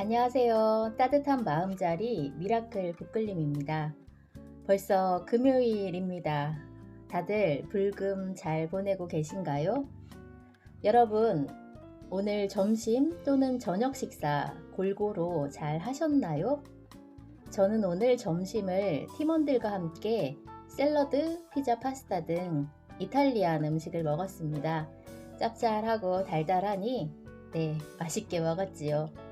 안녕하세요. 따뜻한 마음자리 미라클 북글림입니다. 벌써 금요일입니다. 다들 불금 잘 보내고 계신가요? 여러분, 오늘 점심 또는 저녁 식사 골고루 잘 하셨나요? 저는 오늘 점심을 팀원들과 함께 샐러드, 피자, 파스타 등 이탈리안 음식을 먹었습니다. 짭짤하고 달달하니 맛있게 먹었지요.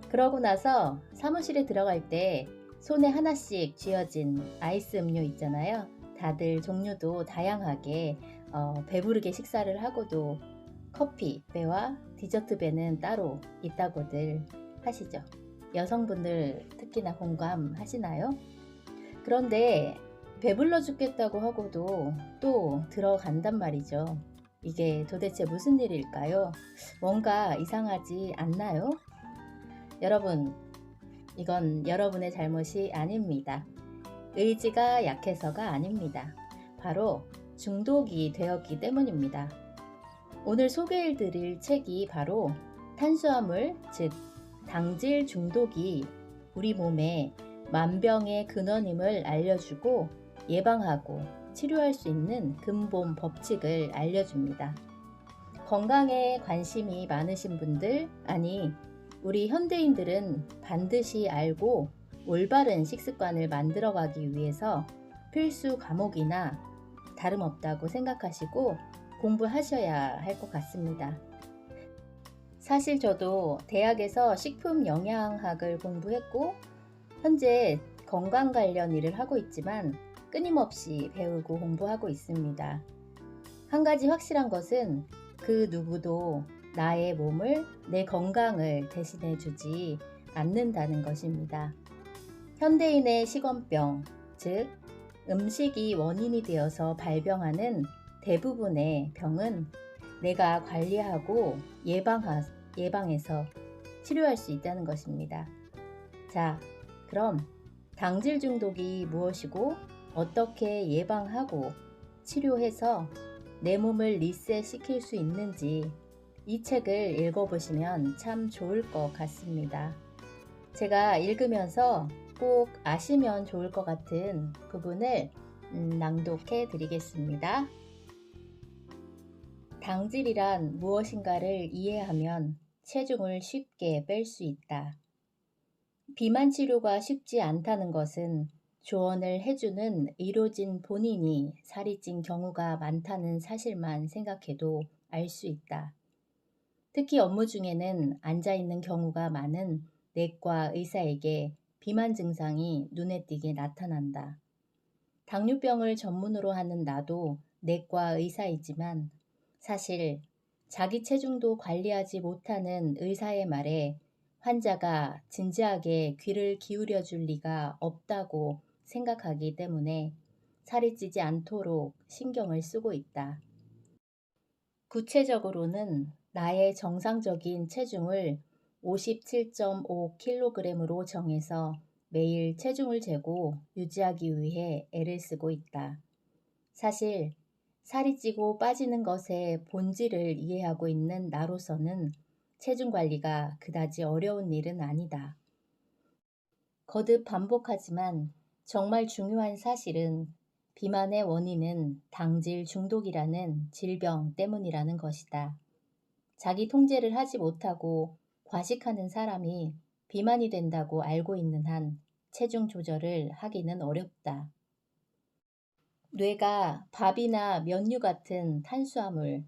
그러고 나서 사무실에 들어갈 때 손에 하나씩 쥐어진 아이스 음료 있잖아요. 다들 종류도 다양하게 배부르게 식사를 하고도 커피 배와 디저트 배는 따로 있다고들 하시죠. 여성분들 특히나 공감하시나요? 그런데 배불러 죽겠다고 하고도 또 들어간단 말이죠. 이게 도대체 무슨 일일까요? 뭔가 이상하지 않나요? 여러분, 이건 여러분의 잘못이 아닙니다. 의지가 약해서가 아닙니다. 바로 중독이 되었기 때문입니다. 오늘 소개해드릴 책이 바로 탄수화물, 즉 당질 중독이 우리 몸에 만병의 근원임을 알려주고 예방하고 치료할 수 있는 근본 법칙을 알려줍니다. 건강에 관심이 많으신 분들, 아니 우리 현대인들은 반드시 알고 올바른 식습관을 만들어가기 위해서 필수 과목이나 다름없다고 생각하시고 공부하셔야 할 것 같습니다. 사실 저도 대학에서 식품 영양학을 공부했고 현재 건강 관련 일을 하고 있지만 끊임없이 배우고 공부하고 있습니다. 한 가지 확실한 것은 그 누구도 나의 몸을, 내 건강을 대신해 주지 않는다는 것입니다. 현대인의 식원병, 즉 음식이 원인이 되어서 발병하는 대부분의 병은 내가 관리하고 예방해서 치료할 수 있다는 것입니다. 자, 그럼 당질 중독이 무엇이고 어떻게 예방하고 치료해서 내 몸을 리셋시킬 수 있는지 이 책을 읽어보시면 참 좋을 것 같습니다. 제가 읽으면서 꼭 아시면 좋을 것 같은 부분을 낭독해 드리겠습니다. 당질이란 무엇인가를 이해하면 체중을 쉽게 뺄 수 있다. 비만 치료가 쉽지 않다는 것은 조언을 해주는 의료진 본인이 살이 찐 경우가 많다는 사실만 생각해도 알 수 있다. 특히 업무 중에는 앉아있는 경우가 많은 내과 의사에게 비만 증상이 눈에 띄게 나타난다. 당뇨병을 전문으로 하는 나도 내과 의사이지만 사실 자기 체중도 관리하지 못하는 의사의 말에 환자가 진지하게 귀를 기울여 줄 리가 없다고 생각하기 때문에 살이 찌지 않도록 신경을 쓰고 있다. 구체적으로는 나의 정상적인 체중을 57.5kg으로 정해서 매일 체중을 재고 유지하기 위해 애를 쓰고 있다. 사실 살이 찌고 빠지는 것의 본질을 이해하고 있는 나로서는 체중 관리가 그다지 어려운 일은 아니다. 거듭 반복하지만 정말 중요한 사실은 비만의 원인은 당질 중독이라는 질병 때문이라는 것이다. 자기 통제를 하지 못하고 과식하는 사람이 비만이 된다고 알고 있는 한 체중 조절을 하기는 어렵다. 뇌가 밥이나 면류 같은 탄수화물,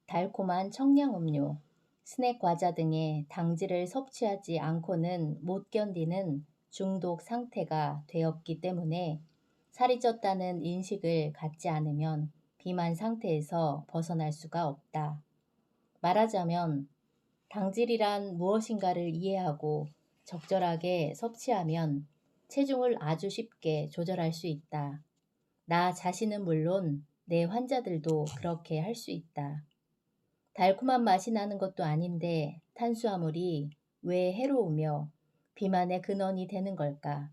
달콤한 청량음료, 스낵 과자 등의 당질을 섭취하지 않고는 못 견디는 중독 상태가 되었기 때문에 살이 쪘다는 인식을 갖지 않으면 비만 상태에서 벗어날 수가 없다. 말하자면 당질이란 무엇인가를 이해하고 적절하게 섭취하면 체중을 아주 쉽게 조절할 수 있다. 나 자신은 물론 내 환자들도 그렇게 할 수 있다. 달콤한 맛이 나는 것도 아닌데 탄수화물이 왜 해로우며 비만의 근원이 되는 걸까?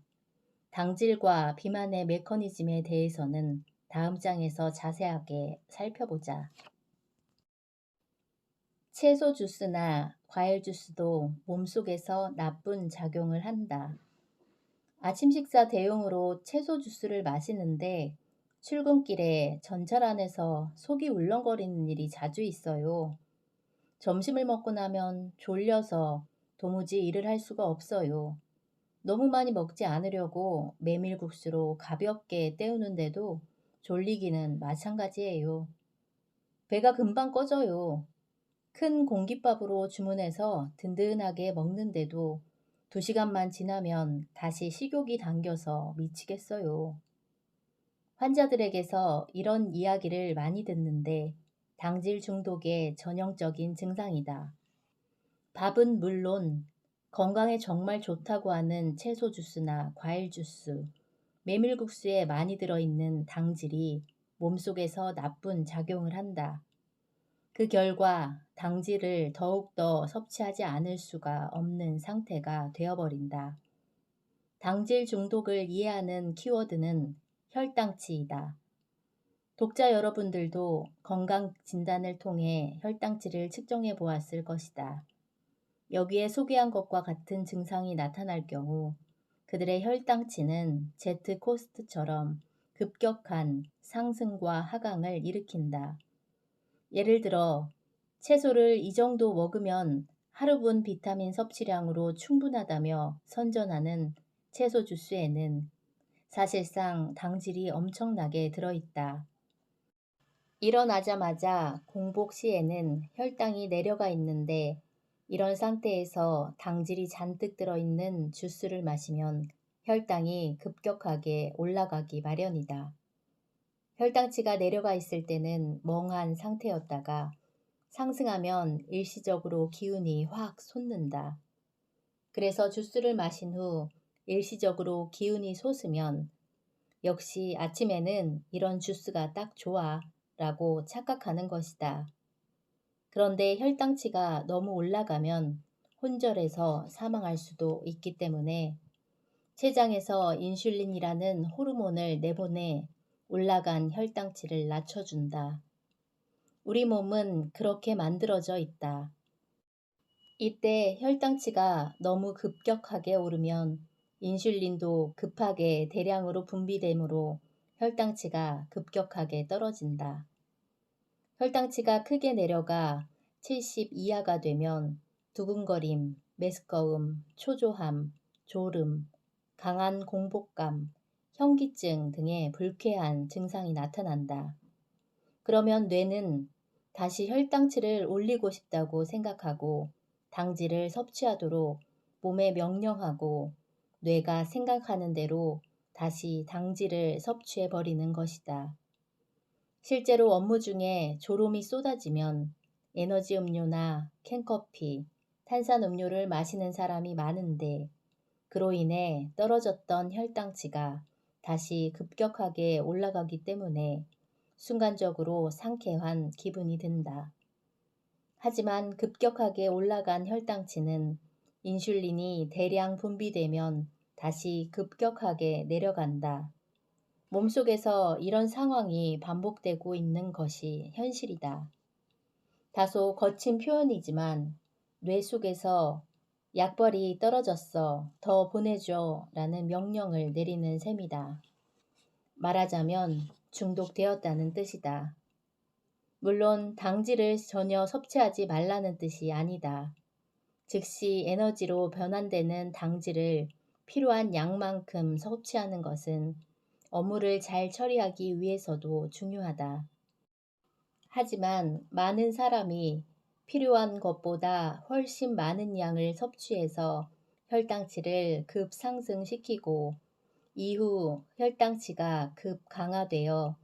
당질과 비만의 메커니즘에 대해서는 다음 장에서 자세하게 살펴보자. 채소 주스나 과일 주스도 몸속에서 나쁜 작용을 한다. 아침 식사 대용으로 채소 주스를 마시는데 출근길에 전철 안에서 속이 울렁거리는 일이 자주 있어요. 점심을 먹고 나면 졸려서 도무지 일을 할 수가 없어요. 너무 많이 먹지 않으려고 메밀국수로 가볍게 때우는데도 졸리기는 마찬가지예요. 배가 금방 꺼져요. 큰 공깃밥으로 주문해서 든든하게 먹는데도 2시간만 지나면 다시 식욕이 당겨서 미치겠어요. 환자들에게서 이런 이야기를 많이 듣는데 당질 중독의 전형적인 증상이다. 밥은 물론 건강에 정말 좋다고 하는 채소 주스나 과일 주스, 메밀국수에 많이 들어있는 당질이 몸속에서 나쁜 작용을 한다. 그 결과 당질을 더욱더 섭취하지 않을 수가 없는 상태가 되어버린다. 당질 중독을 이해하는 키워드는 혈당치이다. 독자 여러분들도 건강 진단을 통해 혈당치를 측정해 보았을 것이다. 여기에 소개한 것과 같은 증상이 나타날 경우 그들의 혈당치는 제트 코스트처럼 급격한 상승과 하강을 일으킨다. 예를 들어 채소를 이 정도 먹으면 하루분 비타민 섭취량으로 충분하다며 선전하는 채소 주스에는 사실상 당질이 엄청나게 들어있다. 일어나자마자 공복 시에는 혈당이 내려가 있는데 이런 상태에서 당질이 잔뜩 들어있는 주스를 마시면 혈당이 급격하게 올라가기 마련이다. 혈당치가 내려가 있을 때는 멍한 상태였다가 상승하면 일시적으로 기운이 확 솟는다. 그래서 주스를 마신 후 일시적으로 기운이 솟으면 역시 아침에는 이런 주스가 딱 좋아 라고 착각하는 것이다. 그런데 혈당치가 너무 올라가면 혼절해서 사망할 수도 있기 때문에 췌장에서 인슐린이라는 호르몬을 내보내 올라간 혈당치를 낮춰준다. 우리 몸은 그렇게 만들어져 있다. 이때 혈당치가 너무 급격하게 오르면 인슐린도 급하게 대량으로 분비되므로 혈당치가 급격하게 떨어진다. 혈당치가 크게 내려가 70 이하가 되면 두근거림, 메스꺼움, 초조함, 졸음, 강한 공복감, 현기증 등의 불쾌한 증상이 나타난다. 그러면 뇌는 다시 혈당치를 올리고 싶다고 생각하고 당질을 섭취하도록 몸에 명령하고 뇌가 생각하는 대로 다시 당질을 섭취해 버리는 것이다. 실제로 업무 중에 졸음이 쏟아지면 에너지 음료나 캔커피, 탄산음료를 마시는 사람이 많은데 그로 인해 떨어졌던 혈당치가 다시 급격하게 올라가기 때문에 순간적으로 상쾌한 기분이 든다. 하지만 급격하게 올라간 혈당치는 인슐린이 대량 분비되면 다시 급격하게 내려간다. 몸속에서 이런 상황이 반복되고 있는 것이 현실이다. 다소 거친 표현이지만 뇌 속에서 약벌이 떨어졌어, 더 보내줘 라는 명령을 내리는 셈이다. 말하자면 중독되었다는 뜻이다. 물론 당질을 전혀 섭취하지 말라는 뜻이 아니다. 즉시 에너지로 변환되는 당질을 필요한 양만큼 섭취하는 것은 업무를 잘 처리하기 위해서도 중요하다. 하지만 많은 사람이 필요한 것보다 훨씬 많은 양을 섭취해서 혈당치를 급상승시키고 이후 혈당치가 급강하되어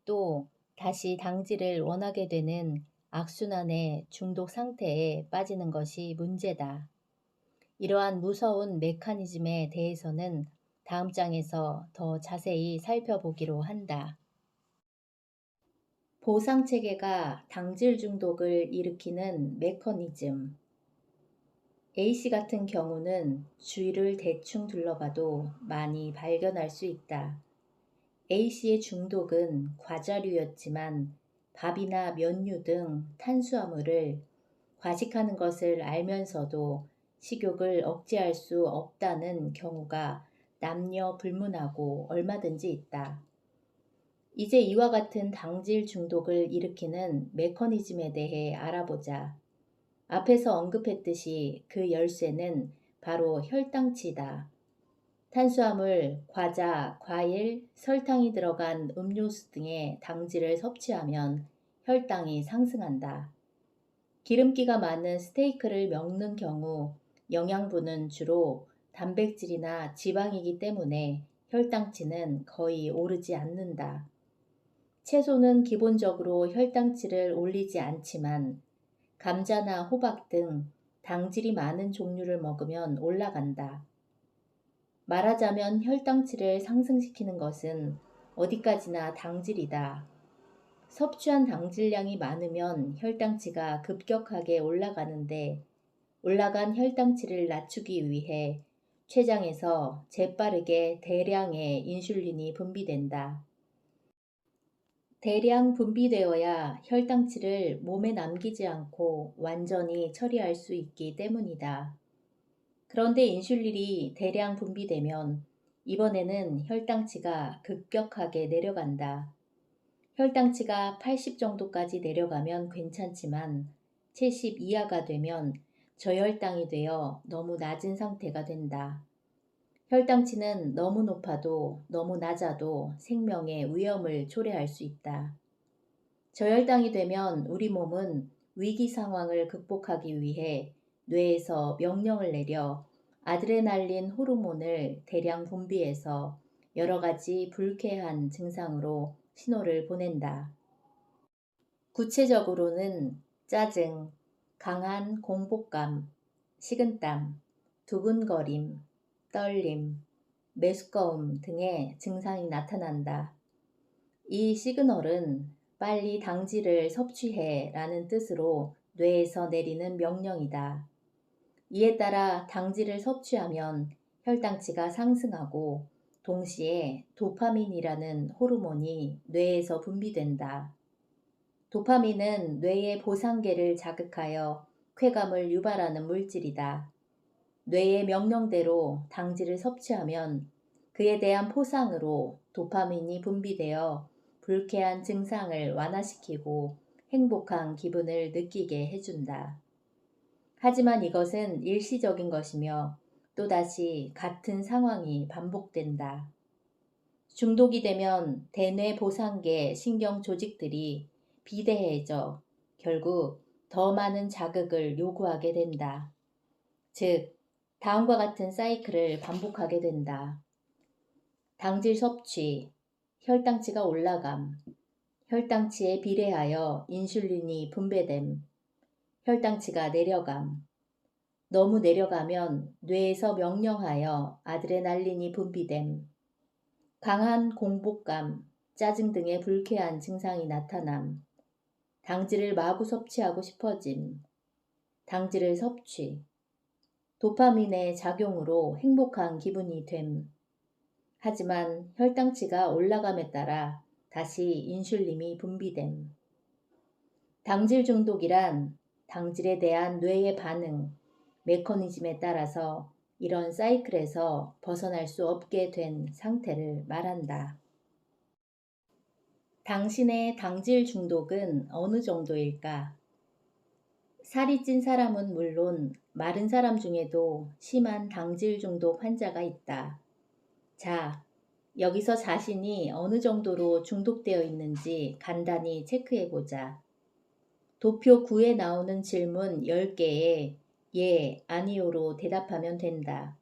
또 다시 당질을 원하게 되는 악순환의 중독 상태에 빠지는 것이 문제다. 이러한 무서운 메커니즘에 대해서는 다음 장에서 더 자세히 살펴보기로 한다. 보상체계가 당질 중독을 일으키는 메커니즘. A씨 같은 경우는 주위를 대충 둘러봐도 많이 발견할 수 있다. A씨의 중독은 과자류였지만 밥이나 면류 등 탄수화물을 과식하는 것을 알면서도 식욕을 억제할 수 없다는 경우가 남녀 불문하고 얼마든지 있다. 이제 이와 같은 당질 중독을 일으키는 메커니즘에 대해 알아보자. 앞에서 언급했듯이 그 열쇠는 바로 혈당치다. 탄수화물, 과자, 과일, 설탕이 들어간 음료수 등의 당질을 섭취하면 혈당이 상승한다. 기름기가 많은 스테이크를 먹는 경우 영양분은 주로 단백질이나 지방이기 때문에 혈당치는 거의 오르지 않는다. 채소는 기본적으로 혈당치를 올리지 않지만 감자나 호박 등 당질이 많은 종류를 먹으면 올라간다. 말하자면 혈당치를 상승시키는 것은 어디까지나 당질이다. 섭취한 당질량이 많으면 혈당치가 급격하게 올라가는데 올라간 혈당치를 낮추기 위해 췌장에서 재빠르게 대량의 인슐린이 분비된다. 대량 분비되어야 혈당치를 몸에 남기지 않고 완전히 처리할 수 있기 때문이다. 그런데 인슐린이 대량 분비되면 이번에는 혈당치가 급격하게 내려간다. 혈당치가 80 정도까지 내려가면 괜찮지만 70 이하가 되면 저혈당이 되어 너무 낮은 상태가 된다. 혈당치는 너무 높아도 너무 낮아도 생명의 위험을 초래할 수 있다. 저혈당이 되면 우리 몸은 위기 상황을 극복하기 위해 뇌에서 명령을 내려 아드레날린 호르몬을 대량 분비해서 여러 가지 불쾌한 증상으로 신호를 보낸다. 구체적으로는 짜증, 강한 공복감, 식은땀, 두근거림, 떨림, 메스꺼움 등의 증상이 나타난다. 이 시그널은 빨리 당질을 섭취해 라는 뜻으로 뇌에서 내리는 명령이다. 이에 따라 당질을 섭취하면 혈당치가 상승하고 동시에 도파민이라는 호르몬이 뇌에서 분비된다. 도파민은 뇌의 보상계를 자극하여 쾌감을 유발하는 물질이다. 뇌의 명령대로 당질을 섭취하면 그에 대한 포상으로 도파민이 분비되어 불쾌한 증상을 완화시키고 행복한 기분을 느끼게 해준다. 하지만 이것은 일시적인 것이며 또다시 같은 상황이 반복된다. 중독이 되면 대뇌 보상계 신경 조직들이 비대해져 결국 더 많은 자극을 요구하게 된다. 즉, 다음과 같은 사이클을 반복하게 된다. 당질 섭취, 혈당치가 올라감, 혈당치에 비례하여 인슐린이 분배됨, 혈당치가 내려감, 너무 내려가면 뇌에서 명령하여 아드레날린이 분비됨, 강한 공복감, 짜증 등의 불쾌한 증상이 나타남, 당질을 마구 섭취하고 싶어짐, 당질을 섭취, 도파민의 작용으로 행복한 기분이 됨. 하지만 혈당치가 올라감에 따라 다시 인슐린이 분비됨. 당질 중독이란 당질에 대한 뇌의 반응, 메커니즘에 따라서 이런 사이클에서 벗어날 수 없게 된 상태를 말한다. 당신의 당질 중독은 어느 정도일까? 살이 찐 사람은 물론 마른 사람 중에도 심한 당질 중독 환자가 있다. 자, 여기서 자신이 어느 정도로 중독되어 있는지 간단히 체크해보자. 도표 9에 나오는 질문 10개에 예, 아니요로 대답하면 된다.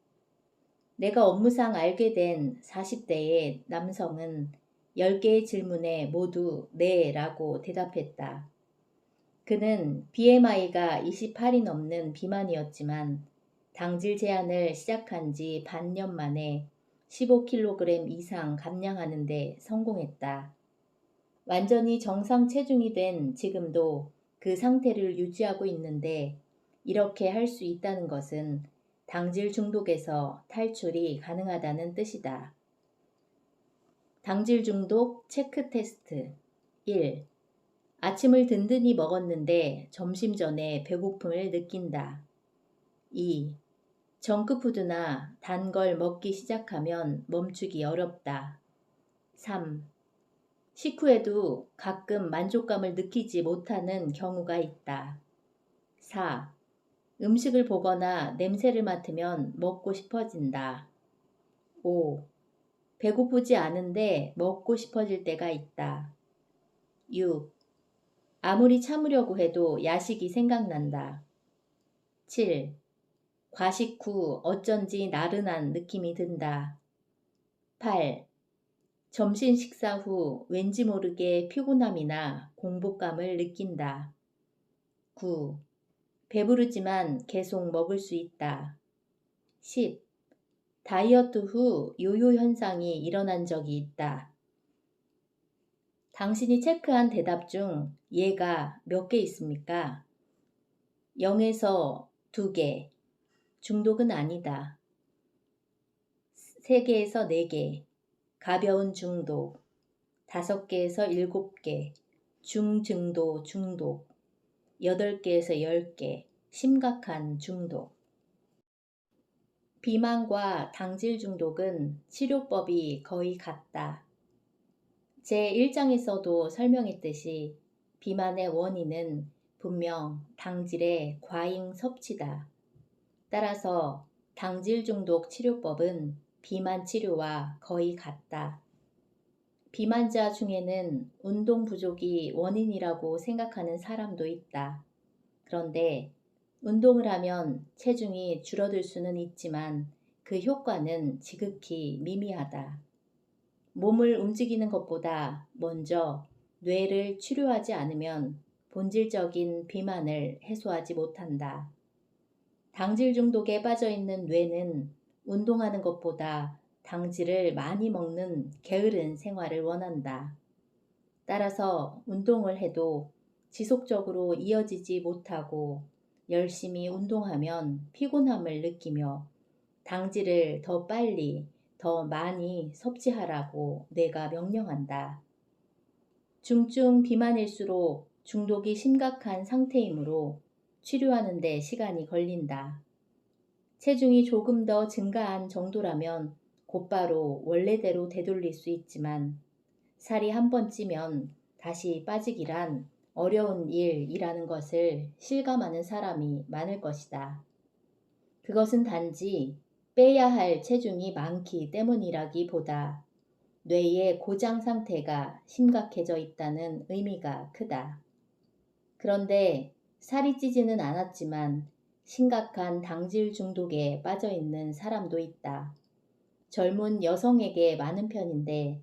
내가 업무상 알게 된 40대의 남성은 10개의 질문에 모두 네 라고 대답했다. 그는 BMI가 28이 넘는 비만이었지만 당질 제한을 시작한 지 반년 만에 15kg 이상 감량하는 데 성공했다. 완전히 정상 체중이 된 지금도 그 상태를 유지하고 있는데 이렇게 할 수 있다는 것은 당질 중독에서 탈출이 가능하다는 뜻이다. 당질 중독 체크 테스트 1. 아침을 든든히 먹었는데 점심 전에 배고픔을 느낀다. 2. 정크푸드나 단 걸 먹기 시작하면 멈추기 어렵다. 3. 식후에도 가끔 만족감을 느끼지 못하는 경우가 있다. 4. 음식을 보거나 냄새를 맡으면 먹고 싶어진다. 5. 배고프지 않은데 먹고 싶어질 때가 있다. 6. 아무리 참으려고 해도 야식이 생각난다. 7. 과식 후 어쩐지 나른한 느낌이 든다. 8. 점심 식사 후 왠지 모르게 피곤함이나 공복감을 느낀다. 9. 배부르지만 계속 먹을 수 있다. 10. 다이어트 후 요요 현상이 일어난 적이 있다. 당신이 체크한 대답 중 예가 몇 개 있습니까? 0에서 2개, 중독은 아니다. 3개에서 4개, 가벼운 중독. 5개에서 7개, 중증도 중독. 8개에서 10개, 심각한 중독. 비만과 당질 중독은 치료법이 거의 같다. 제1장에서도 설명했듯이 비만의 원인은 분명 당질의 과잉 섭취다. 따라서 당질 중독 치료법은 비만 치료와 거의 같다. 비만자 중에는 운동 부족이 원인이라고 생각하는 사람도 있다. 그런데 운동을 하면 체중이 줄어들 수는 있지만 그 효과는 지극히 미미하다. 몸을 움직이는 것보다 먼저 뇌를 치료하지 않으면 본질적인 비만을 해소하지 못한다. 당질 중독에 빠져 있는 뇌는 운동하는 것보다 당질을 많이 먹는 게으른 생활을 원한다. 따라서 운동을 해도 지속적으로 이어지지 못하고 열심히 운동하면 피곤함을 느끼며 당질을 더 빨리, 더 많이 섭취하라고 뇌가 명령한다. 중증 비만일수록 중독이 심각한 상태이므로 치료하는 데 시간이 걸린다. 체중이 조금 더 증가한 정도라면 곧바로 원래대로 되돌릴 수 있지만 살이 한 번 찌면 다시 빠지기란 어려운 일이라는 것을 실감하는 사람이 많을 것이다. 그것은 단지 빼야 할 체중이 많기 때문이라기보다 뇌의 고장 상태가 심각해져 있다는 의미가 크다. 그런데 살이 찌지는 않았지만 심각한 당질 중독에 빠져 있는 사람도 있다. 젊은 여성에게 많은 편인데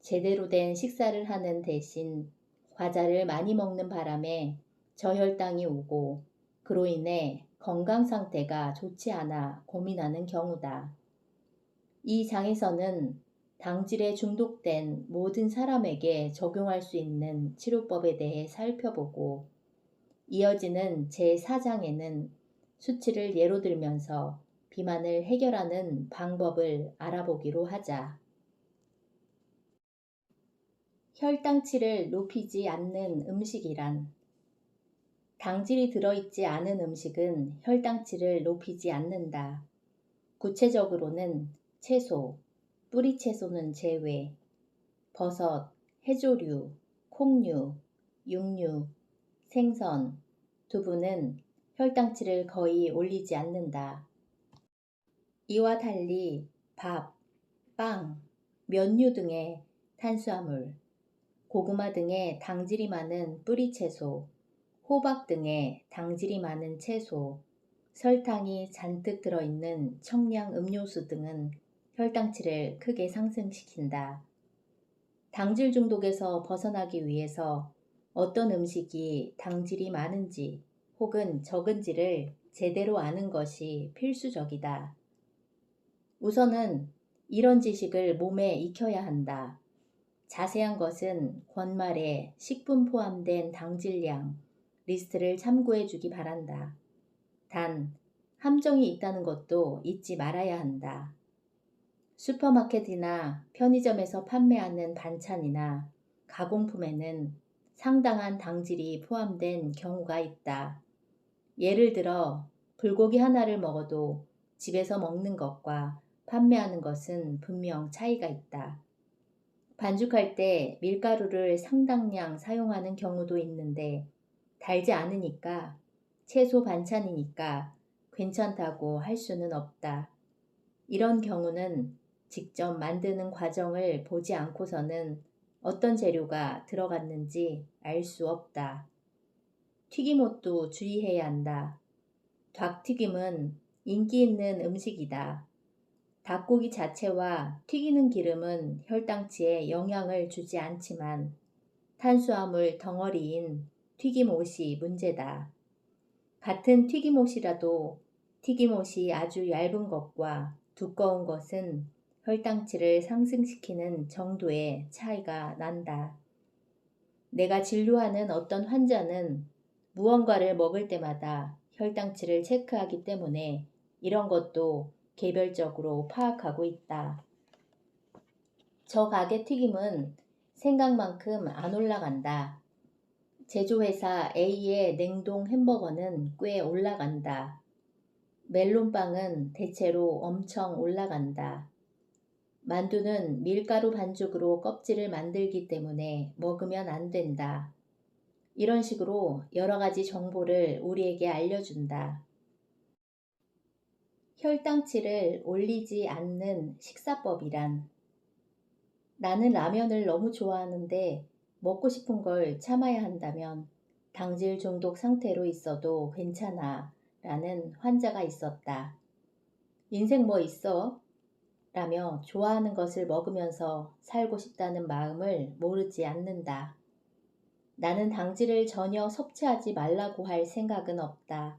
제대로 된 식사를 하는 대신 과자를 많이 먹는 바람에 저혈당이 오고 그로 인해 건강 상태가 좋지 않아 고민하는 경우다. 이 장에서는 당질에 중독된 모든 사람에게 적용할 수 있는 치료법에 대해 살펴보고 이어지는 제4장에는 수치를 예로 들면서 비만을 해결하는 방법을 알아보기로 하자. 혈당치를 높이지 않는 음식이란 당질이 들어있지 않은 음식은 혈당치를 높이지 않는다. 구체적으로는 채소, 뿌리채소는 제외, 버섯, 해조류, 콩류, 육류, 생선, 두부는 혈당치를 거의 올리지 않는다. 이와 달리 밥, 빵, 면류 등의 탄수화물, 고구마 등의 당질이 많은 뿌리채소, 호박 등의 당질이 많은 채소, 설탕이 잔뜩 들어있는 청량 음료수 등은 혈당치를 크게 상승시킨다. 당질 중독에서 벗어나기 위해서 어떤 음식이 당질이 많은지 혹은 적은지를 제대로 아는 것이 필수적이다. 우선은 이런 지식을 몸에 익혀야 한다. 자세한 것은 권말에 식품 포함된 당질량 리스트를 참고해 주기 바란다. 단, 함정이 있다는 것도 잊지 말아야 한다. 슈퍼마켓이나 편의점에서 판매하는 반찬이나 가공품에는 상당한 당질이 포함된 경우가 있다. 예를 들어 불고기 하나를 먹어도 집에서 먹는 것과 판매하는 것은 분명 차이가 있다. 반죽할 때 밀가루를 상당량 사용하는 경우도 있는데 달지 않으니까 채소 반찬이니까 괜찮다고 할 수는 없다. 이런 경우는 직접 만드는 과정을 보지 않고서는 어떤 재료가 들어갔는지 알 수 없다. 튀김옷도 주의해야 한다. 닭튀김은 인기 있는 음식이다. 닭고기 자체와 튀기는 기름은 혈당치에 영향을 주지 않지만 탄수화물 덩어리인 튀김옷이 문제다. 같은 튀김옷이라도 튀김옷이 아주 얇은 것과 두꺼운 것은 혈당치를 상승시키는 정도의 차이가 난다. 내가 진료하는 어떤 환자는 무언가를 먹을 때마다 혈당치를 체크하기 때문에 이런 것도 개별적으로 파악하고 있다. 저 가게 튀김은 생각만큼 안 올라간다. 제조회사 A의 냉동 햄버거는 꽤 올라간다. 멜론빵은 대체로 엄청 올라간다. 만두는 밀가루 반죽으로 껍질을 만들기 때문에 먹으면 안 된다. 이런 식으로 여러 가지 정보를 우리에게 알려준다. 혈당치를 올리지 않는 식사법이란 나는 라면을 너무 좋아하는데 먹고 싶은 걸 참아야 한다면 당질 중독 상태로 있어도 괜찮아 라는 환자가 있었다. 인생 뭐 있어? 라며 좋아하는 것을 먹으면서 살고 싶다는 마음을 모르지 않는다. 나는 당질을 전혀 섭취하지 말라고 할 생각은 없다.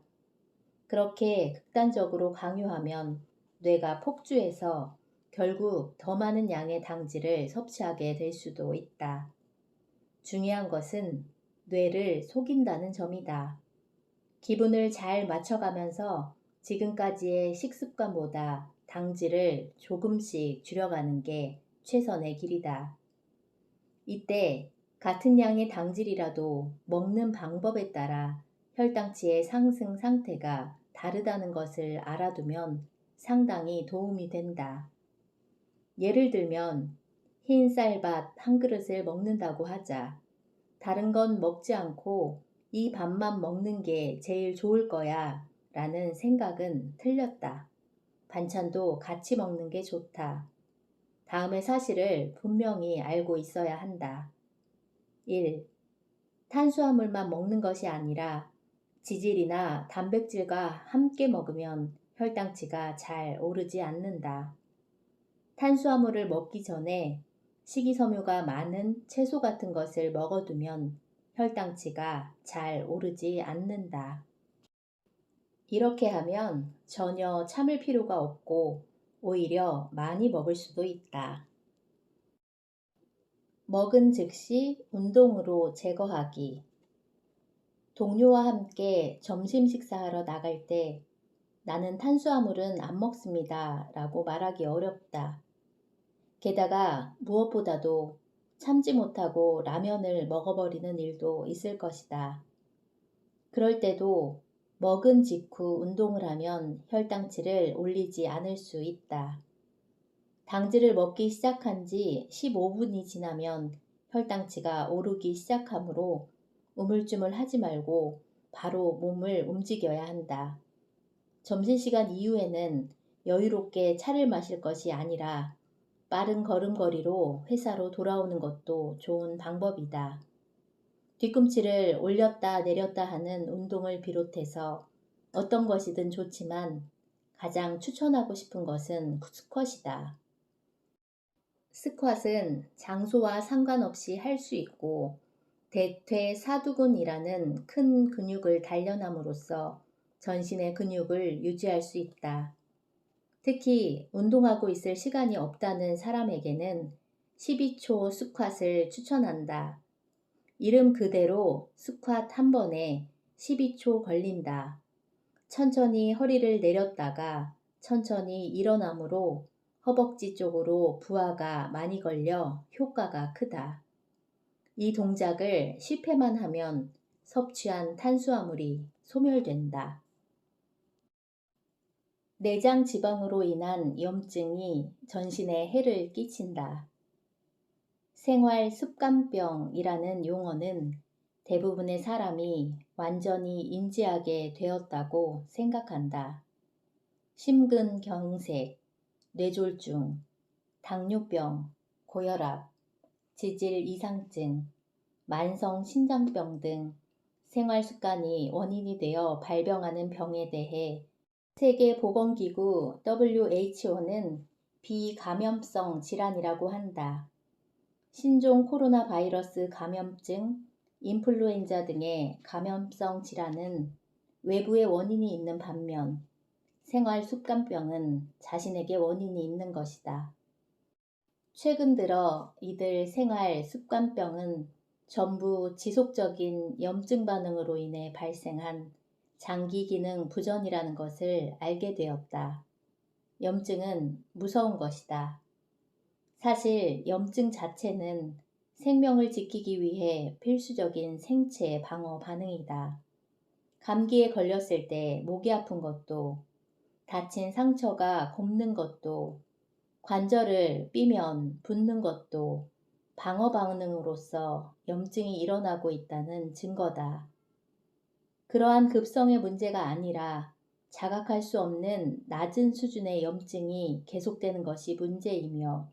그렇게 극단적으로 강요하면 뇌가 폭주해서 결국 더 많은 양의 당질을 섭취하게 될 수도 있다. 중요한 것은 뇌를 속인다는 점이다. 기분을 잘 맞춰가면서 지금까지의 식습관보다 당질을 조금씩 줄여가는 게 최선의 길이다. 이때 같은 양의 당질이라도 먹는 방법에 따라 혈당치의 상승 상태가 다르다는 것을 알아두면 상당히 도움이 된다. 예를 들면 흰 쌀밥 한 그릇을 먹는다고 하자. 다른 건 먹지 않고 이 밥만 먹는 게 제일 좋을 거야 라는 생각은 틀렸다. 반찬도 같이 먹는 게 좋다. 다음의 사실을 분명히 알고 있어야 한다. 1. 탄수화물만 먹는 것이 아니라 지질이나 단백질과 함께 먹으면 혈당치가 잘 오르지 않는다. 탄수화물을 먹기 전에 식이섬유가 많은 채소 같은 것을 먹어두면 혈당치가 잘 오르지 않는다. 이렇게 하면 전혀 참을 필요가 없고 오히려 많이 먹을 수도 있다. 먹은 즉시 운동으로 제거하기. 동료와 함께 점심 식사하러 나갈 때 나는 탄수화물은 안 먹습니다 라고 말하기 어렵다. 게다가 무엇보다도 참지 못하고 라면을 먹어버리는 일도 있을 것이다. 그럴 때도 먹은 직후 운동을 하면 혈당치를 올리지 않을 수 있다. 당질을 먹기 시작한 지 15분이 지나면 혈당치가 오르기 시작하므로 우물쭈물 하지 말고 바로 몸을 움직여야 한다. 점심시간 이후에는 여유롭게 차를 마실 것이 아니라 빠른 걸음걸이로 회사로 돌아오는 것도 좋은 방법이다. 뒤꿈치를 올렸다 내렸다 하는 운동을 비롯해서 어떤 것이든 좋지만 가장 추천하고 싶은 것은 스쿼시다. 스쿼트는 장소와 상관없이 할 수 있고 대퇴사두근이라는 큰 근육을 단련함으로써 전신의 근육을 유지할 수 있다. 특히 운동하고 있을 시간이 없다는 사람에게는 12초 스쿼트를 추천한다. 이름 그대로 스쿼트 한 번에 12초 걸린다. 천천히 허리를 내렸다가 천천히 일어나므로 허벅지 쪽으로 부하가 많이 걸려 효과가 크다. 이 동작을 10회만 하면 섭취한 탄수화물이 소멸된다. 내장 지방으로 인한 염증이 전신에 해를 끼친다. 생활 습관병이라는 용어는 대부분의 사람이 완전히 인지하게 되었다고 생각한다. 심근경색, 뇌졸중, 당뇨병, 고혈압, 지질 이상증, 만성 신장병 등 생활 습관이 원인이 되어 발병하는 병에 대해 세계보건기구 WHO는 비감염성 질환이라고 한다. 신종 코로나 바이러스 감염증, 인플루엔자 등의 감염성 질환은 외부의 원인이 있는 반면 생활 습관병은 자신에게 원인이 있는 것이다. 최근 들어 이들 생활 습관병은 전부 지속적인 염증 반응으로 인해 발생한 장기 기능 부전이라는 것을 알게 되었다. 염증은 무서운 것이다. 사실 염증 자체는 생명을 지키기 위해 필수적인 생체 방어 반응이다. 감기에 걸렸을 때 목이 아픈 것도, 다친 상처가 곱는 것도, 관절을 삐면 붓는 것도 방어 반응으로서 염증이 일어나고 있다는 증거다. 그러한 급성의 문제가 아니라 자각할 수 없는 낮은 수준의 염증이 계속되는 것이 문제이며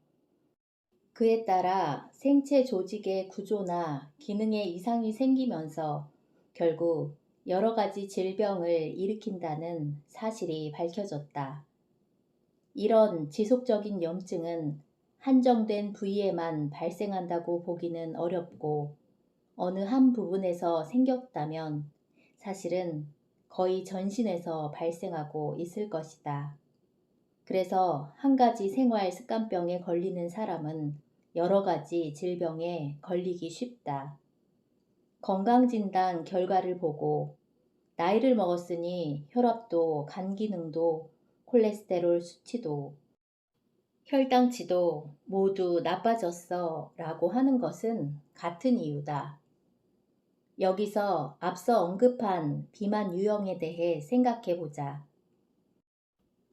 그에 따라 생체 조직의 구조나 기능에 이상이 생기면서 결국 여러 가지 질병을 일으킨다는 사실이 밝혀졌다. 이런 지속적인 염증은 한정된 부위에만 발생한다고 보기는 어렵고 어느 한 부분에서 생겼다면 사실은 거의 전신에서 발생하고 있을 것이다. 그래서 한 가지 생활 습관병에 걸리는 사람은 여러 가지 질병에 걸리기 쉽다. 건강진단 결과를 보고 나이를 먹었으니 혈압도 간 기능도 콜레스테롤 수치도 혈당치도 모두 나빠졌어 라고 하는 것은 같은 이유다. 여기서 앞서 언급한 비만 유형에 대해 생각해 보자.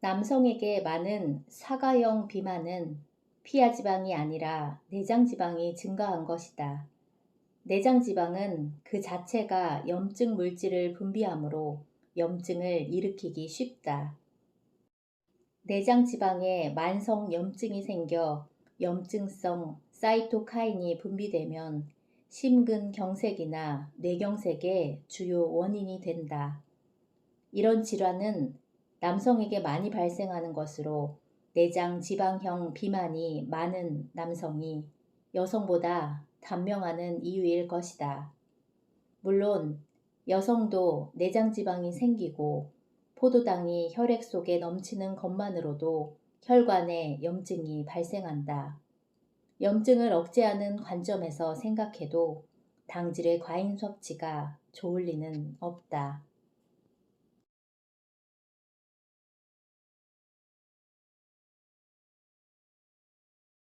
남성에게 많은 사가형 비만은 피하지방이 아니라 내장지방이 증가한 것이다. 내장지방은 그 자체가 염증 물질을 분비하므로 염증을 일으키기 쉽다. 내장지방에 만성 염증이 생겨 염증성 사이토카인이 분비되면 심근경색이나 뇌경색의 주요 원인이 된다. 이런 질환은 남성에게 많이 발생하는 것으로 내장 지방형 비만이 많은 남성이 여성보다 단명하는 이유일 것이다. 물론 여성도 내장 지방이 생기고 포도당이 혈액 속에 넘치는 것만으로도 혈관에 염증이 발생한다. 염증을 억제하는 관점에서 생각해도 당질의 과잉 섭취가 좋을 리는 없다.